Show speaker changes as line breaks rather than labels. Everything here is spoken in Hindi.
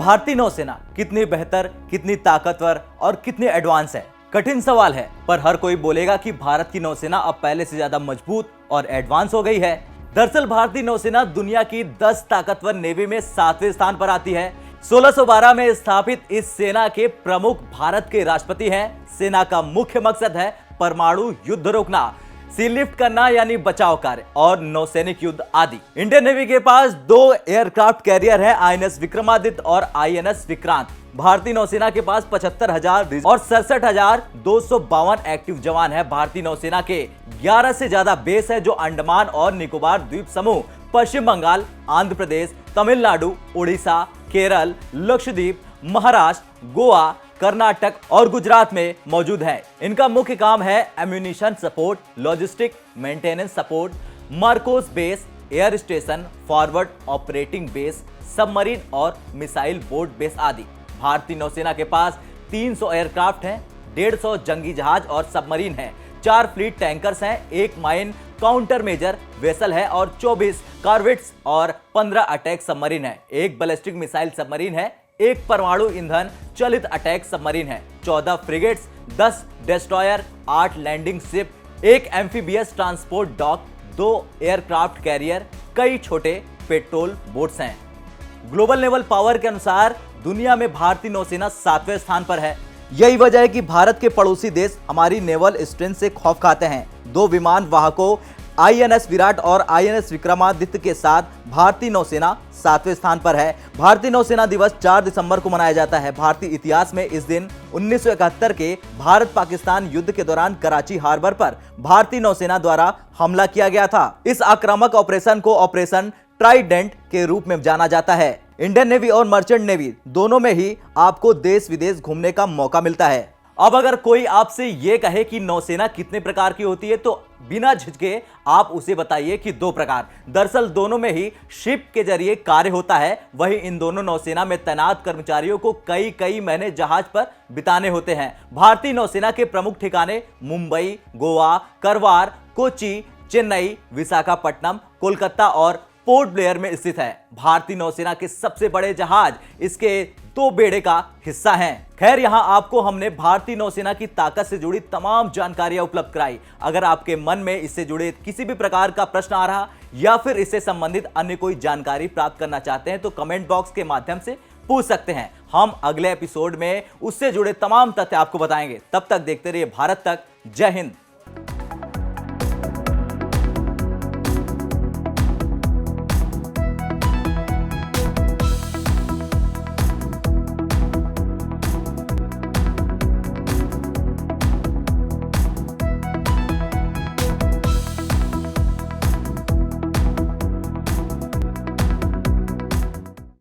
भारतीय नौसेना कितनी बेहतर, कितनी ताकतवर और कितनी एडवांस है? कठिन सवाल है, पर हर कोई बोलेगा कि भारत की नौसेना अब पहले से ज्यादा मजबूत और एडवांस हो गई है। दरअसल भारतीय नौसेना दुनिया की 10 ताकतवर नेवी में 7वें स्थान पर आती है। 1612 में स्थापित इस सेना के प्रमुख भारत के राष्ट्रपति हैं। सेना का मुख्य मकसद है परमाणु युद्ध रोकना, सी लिफ्ट करना यानी बचाव कार्य और नौसैनिक युद्ध आदि। इंडियन नेवी के पास 2 एयरक्राफ्ट कैरियर है, आईएनएस विक्रमादित्य और आईएनएस विक्रांत। भारतीय नौसेना के पास 75,000 और 67,252 एक्टिव जवान है। भारतीय नौसेना के 11 से ज्यादा बेस है जो अंडमान और निकोबार द्वीप समूह, पश्चिम बंगाल, आंध्र प्रदेश, तमिलनाडु, उड़ीसा, केरल, लक्षद्वीप, महाराष्ट्र, गोवा, कर्नाटक और गुजरात में मौजूद है। इनका मुख्य काम है ammunition support, logistic, maintenance support, Marcos base, air station, forward operating base, submarine और मिसाइल बोट बेस आदि। भारतीय नौसेना के पास 300 एयरक्राफ्ट हैं, 150 जंगी जहाज और सबमरीन हैं, 4 फ्लीट टैंकर्स हैं, 1 माइन काउंटर मेजर वेसल है और 24 कॉर्वेट्स और 15 अटैक सबमरीन है, 1 बैलिस्टिक मिसाइल सबमरीन है, 1 परमाणु ईंधन चलित अटैक सबमरीन है, 14 frigates, 10 destroyer, 8 landing ship, 1 amphibious transport dock, 2 aircraft carrier, कई छोटे पेट्रोल बोट्स हैं। ग्लोबल नेवल पावर के अनुसार दुनिया में भारतीय नौसेना 7वें स्थान पर है। यही वजह है कि भारत के पड़ोसी देश हमारी नेवल स्ट्रेंथ से खौफ खाते हैं। 2 विमान वाहकों आईएनएस विराट और आईएनएस विक्रमादित्य के साथ भारतीय नौसेना 7वें स्थान पर है। भारतीय नौसेना दिवस 4 दिसंबर को मनाया जाता है। भारतीय इतिहास में इस दिन 1971 के भारत पाकिस्तान युद्ध के दौरान कराची हार्बर पर भारतीय नौसेना द्वारा हमला किया गया था। इस आक्रामक ऑपरेशन को ऑपरेशन ट्राइडेंट के रूप में जाना जाता है। इंडियन नेवी और मर्चेंट नेवी दोनों में ही आपको देश विदेश घूमने का मौका मिलता है। अब अगर कोई आपसे ये कहे कि नौसेना कितने प्रकार की होती है तो बिना झिझके आप उसे बताइए कि 2 प्रकार। दरअसल दोनों में ही शिप के जरिए कार्य होता है। वही इन दोनों नौसेना में तैनात कर्मचारियों को कई महीने जहाज पर बिताने होते हैं। भारतीय नौसेना के प्रमुख ठिकाने मुंबई, गोवा, करवार, कोच्चि, चेन्नई, विशाखापट्टनम, कोलकाता और पोर्ट ब्लेयर में स्थित है। भारतीय नौसेना के सबसे बड़े जहाज इसके 2 बेड़े का हिस्सा हैं। खैर, यहां आपको हमने भारतीय नौसेना की ताकत से जुड़ी तमाम जानकारियां उपलब्ध कराई। अगर आपके मन में इससे जुड़े किसी भी प्रकार का प्रश्न आ रहा या फिर इससे संबंधित अन्य कोई जानकारी प्राप्त करना चाहते हैं तो कमेंट बॉक्स के माध्यम से पूछ सकते हैं। हम अगले एपिसोड में उससे जुड़े तमाम तथ्य आपको बताएंगे। तब तक देखते रहिए भारत तक। जय हिंद।